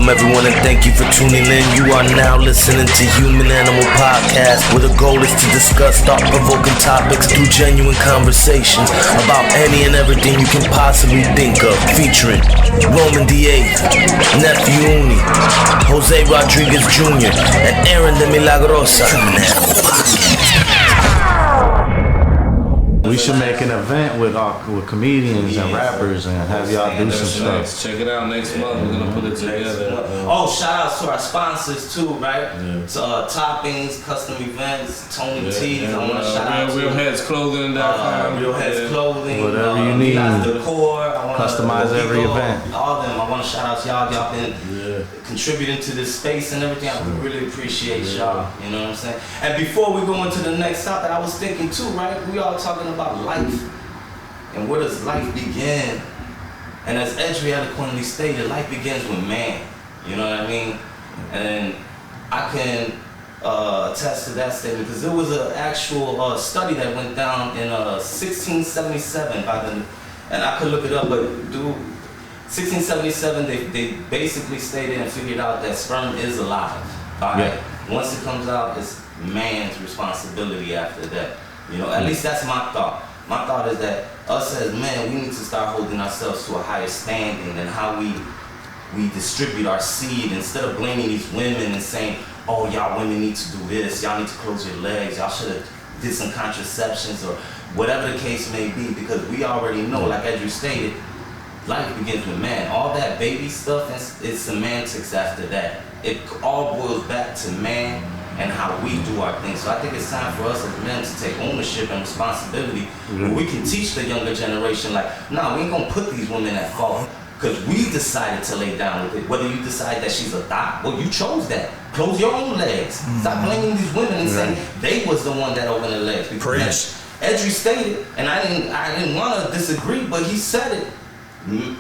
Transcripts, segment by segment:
Welcome everyone and thank you for tuning in. You are now listening to Human Animal Podcast, where the goal is to discuss thought-provoking topics through genuine conversations about any and everything you can possibly think of. Featuring Roman D8, Nephew Uni, Jose Rodriguez Jr., and Aaron de Milagrosa. Human Animal Podcast. We should make an event with comedians and rappers and have y'all do some stuff. Check it out next month. We're gonna put it together. Oh, shout outs to our sponsors too, right? Yeah. To Toppings, Custom Events, Tony T's. I want to shout out to Real Heads Clothing. Real Heads Clothing. Whatever you need. Decor. Customize every event. All of them. I want to shout out to y'all. Y'all been contributing to this space and everything. I really appreciate y'all. You know what I'm saying? And before we go into the next topic, I was thinking too, right? We all talking about life and where does life begin? And as Edry eloquently stated, life begins with man. You know what I mean? And I can attest to that statement because there was an actual study that went down in 1677 by the, and I could look it up, but 1677 they basically stated and figured out that sperm is alive. Alright, once it comes out, it's man's responsibility after that. You know, at least that's my thought. My thought is that us as men, we need to start holding ourselves to a higher standing than how we distribute our seed, instead of blaming these women and saying, oh, y'all women need to do this, y'all need to close your legs, y'all should have did some contraceptions or whatever the case may be, because we already know, like as you stated, life begins with man. All that baby stuff is semantics after that. It all boils back to man and how we do our things. So I think it's time for us as men to take ownership and responsibility. Where we can teach the younger generation, like, nah, we ain't gonna put these women at fault because we decided to lay down with it. Whether you decide that she's a thot, well, you chose that. Close your own legs. Stop blaming these women and saying they was the one that opened the legs. Because Edry stated, and I didn't want to disagree, but he said it.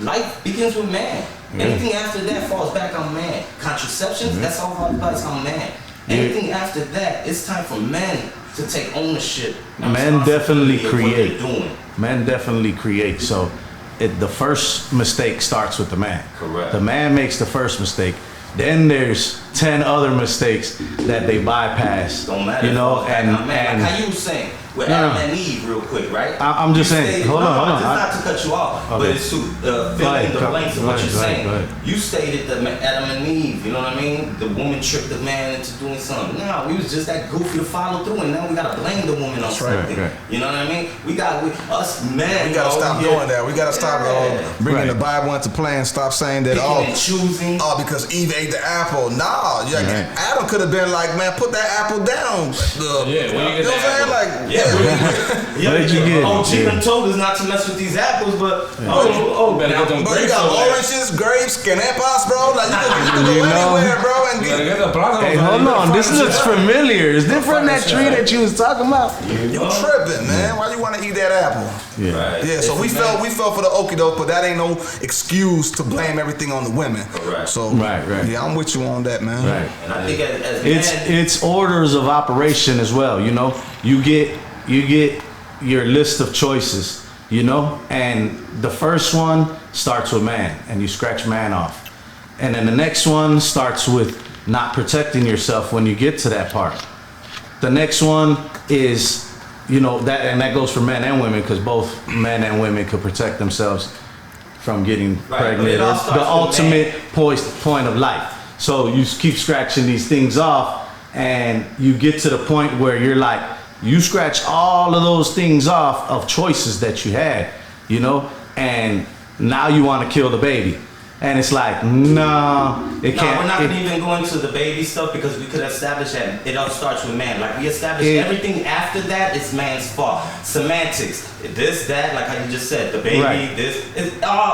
Life begins with man. Anything after that falls back on man. Contraceptions, that's all falls back on man. Anything after that, it's time for men to take ownership. Men definitely create. Men definitely create. So the first mistake starts with the man. Correct. The man makes the first mistake. Then there's 10 other mistakes that they bypass. Don't matter. You know, and like how you were saying with Adam and Eve, real quick, right? I'm just saying. Hold on. Not to cut you off, but it's to fill in the blanks of what you're saying. You stated that Adam and Eve. You know what I mean? The woman tricked the man into doing something. No, we was just that goofy to follow through, and now we gotta blame the woman on something. Right. You know what I mean? Us men. We gotta stop doing that. We gotta stop bringing the Bible into play and stop saying that choosing. Because Eve ate the apple. Nah, Adam could have been like, man, put that apple down. You know what I'm saying? Like, what did you get? Chicken told us not to mess with these apples, but better get them grapes. You got oranges, grapes, canepas, bro. Like you can go anywhere, bro, and hey, hold on. This looks familiar. Is this from that tree that you was talking about? You tripping, man? Why you want to eat that apple? Yeah. So we fell for the okie doke, but that ain't no excuse to blame everything on the women. Correct. So right. Yeah, I'm with you on that, man. Right. And I think as it's orders of operation as well. You know, you get your list of choices. You know, and the first one starts with man, and you scratch man off, and then the next one starts with not protecting yourself when you get to that part. The next one is, you know, that goes for men and women, because both men and women could protect themselves from getting pregnant, or the ultimate point of life. So you keep scratching these things off, and you get to the point where you're like, you scratch all of those things off of choices that you had, you know, and now you want to kill the baby. And it's like, no, it can't. We're not going to even go into the baby stuff, because we could establish that it all starts with man. Like we established everything after that is man's fault. Semantics, this, that, like how you just said, the baby, this.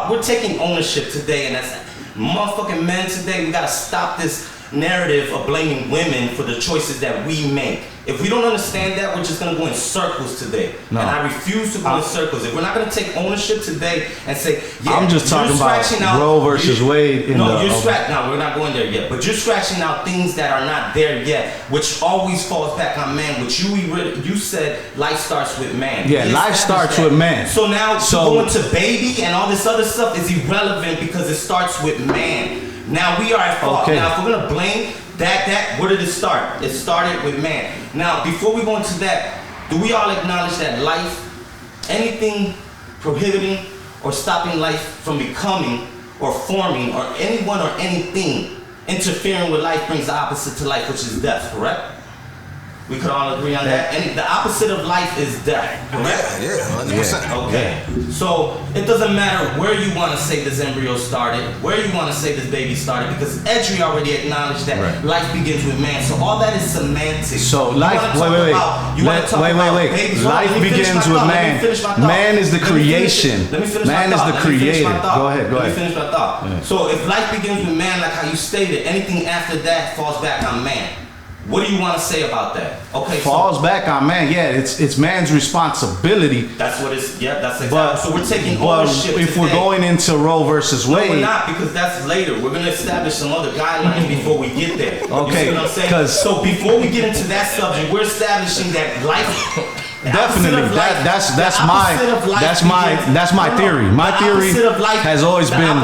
We're taking ownership today, and that's motherfucking men today. We got to stop this narrative of blaming women for the choices that we make. If we don't understand that, we're just going to go in circles today. No. And I refuse to go in circles. If we're not going to take ownership today and say, I'm just talking about Roe versus Wade. We're not going there yet. But you're scratching out things that are not there yet, which always falls back on man, which you said life starts with man. Yeah, life starts with man. So now going to baby and all this other stuff is irrelevant, because it starts with man. Now we are at fault. Okay. Now if we're gonna blame that, where did it start? It started with man. Now before we go into that, do we all acknowledge that life, anything prohibiting or stopping life from becoming or forming or anyone or anything interfering with life brings the opposite to life, which is death, correct? We could all agree on that. And the opposite of life is death, correct? Yeah, 100%. Okay. So it doesn't matter where you want to say this embryo started, where you want to say this baby started, because Edry already acknowledged that life begins with man. So all that is semantics. So life, wait. Life begins with man. Man is the creation. Man is the creator. Go ahead. Let me finish my thought. Yeah. So if life begins with man, like how you stated, anything after that falls back on man. What do you want to say about that? Okay, falls back on man. Yeah, it's man's responsibility. That's what it's. Yeah, that's exactly. So we're taking ownership. If we're going into Roe versus Wade, no, we're not, because that's later. We're gonna establish some other guidelines before we get there. Okay, you see what I'm saying? So before we get into that subject, we're establishing that life. Definitely, that's my theory. My theory has always been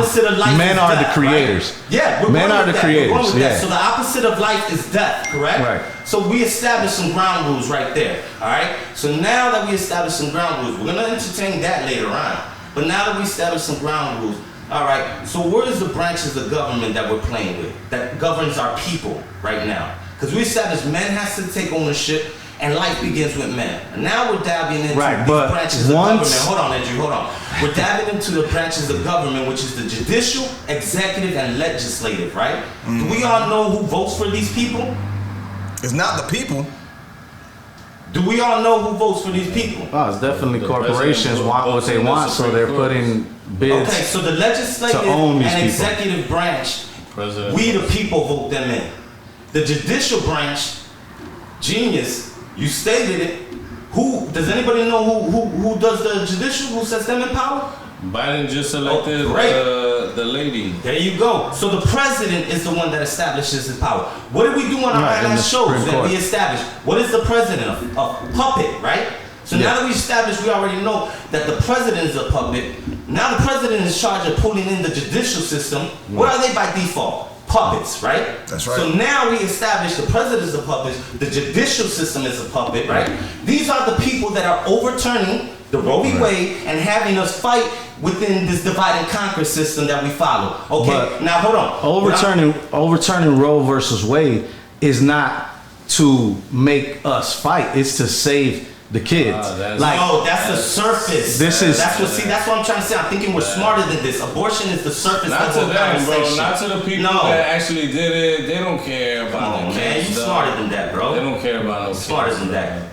men are the creators. Yeah, men are the creators. Yeah. So the opposite of life is death, correct? Right. So we established some ground rules right there. All right. So now that we established some ground rules, we're gonna entertain that later on. But now that we established some ground rules, all right. So where is the branches of government that we're playing with that governs our people right now? Because we established men has to take ownership. And life begins with men. And now we're dabbing into these branches of government. Hold on, Andrew, hold on. We're dabbing into the branches of government, which is the judicial, executive, and legislative, right? Do we all know who votes for these people? It's not the people. Do we all know who votes for these people? Oh, it's definitely corporations want what they want, so they're putting bids. Okay, so the legislative and executive branch, we the people vote them in. The judicial branch, genius. You stated it. Who does anybody know who does the judicial? Who sets them in power? Biden just selected the lady. There you go. So the president is the one that establishes his power. What did we do on our last shows that we established? What is the president of? A puppet, right? So now that we established, we already know that the president is a puppet. Now the president is in charge of pulling in the judicial system. What are they by default? Puppets, right? That's right. So now we established the president is a puppet, the judicial system is a puppet, right? These are the people that are overturning the Roe v. Wade and having us fight within this divide and conquer system that we follow. Okay, but now hold on. Overturning Roe versus Wade is not to make us fight; it's to save the kids. That's the surface. That's what I'm trying to say. I'm thinking we're smarter than this. Abortion is the surface. Not to them, bro. Not to the people that actually did it. They don't care about it. Man, you smarter than that, bro. They don't care about no smarter than that.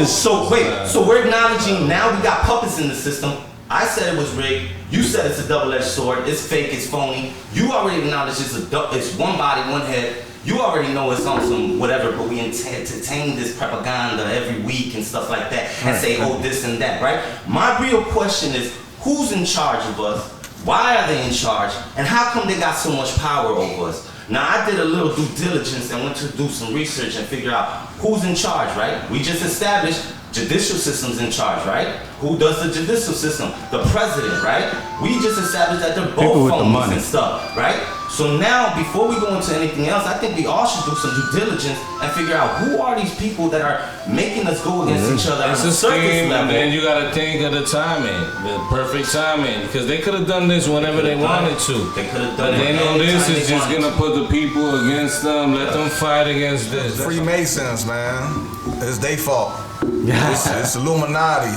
So we're acknowledging now we got puppets in the system. I said it was rigged. You said it's a double-edged sword. It's fake. It's phony. You already acknowledged it's one body, one head. You already know it's on some whatever, but we entertain this propaganda every week and stuff like that and say, oh, this and that, right? My real question is, who's in charge of us? Why are they in charge? And how come they got so much power over us? Now, I did a little due diligence and went to do some research and figure out who's in charge, right? We just established judicial system's in charge, right? Who does the judicial system? The president, right? We just established that they're both phonies and stuff, right? So now, before we go into anything else, I think we all should do some due diligence and figure out who are these people that are making us go against each other on a surface level. And then you gotta think of the timing, the perfect timing, because they could have done this whenever they wanted to. They could have done it. But they know this is just gonna put the people against them, let them fight against this. Freemasons, man. It's their fault. It's Illuminati.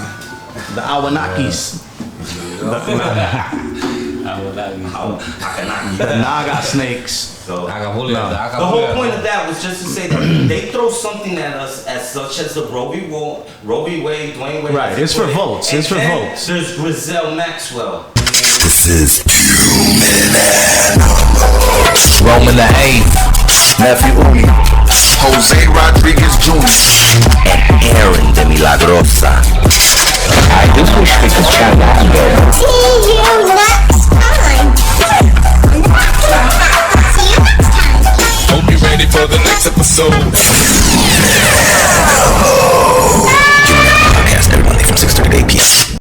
The Awanakis. The Naga snakes. So, the whole point of that was just to say that they throw something at us as such as the Roe v. Wade, Dwayne Wade. Right, it's for votes. It's for votes. There's Grizel Maxwell. This is Human Animals. Roman the 8th, Nephew Uli, Jose Rodriguez Jr., and Aaron de Milagrosa. Alright, this was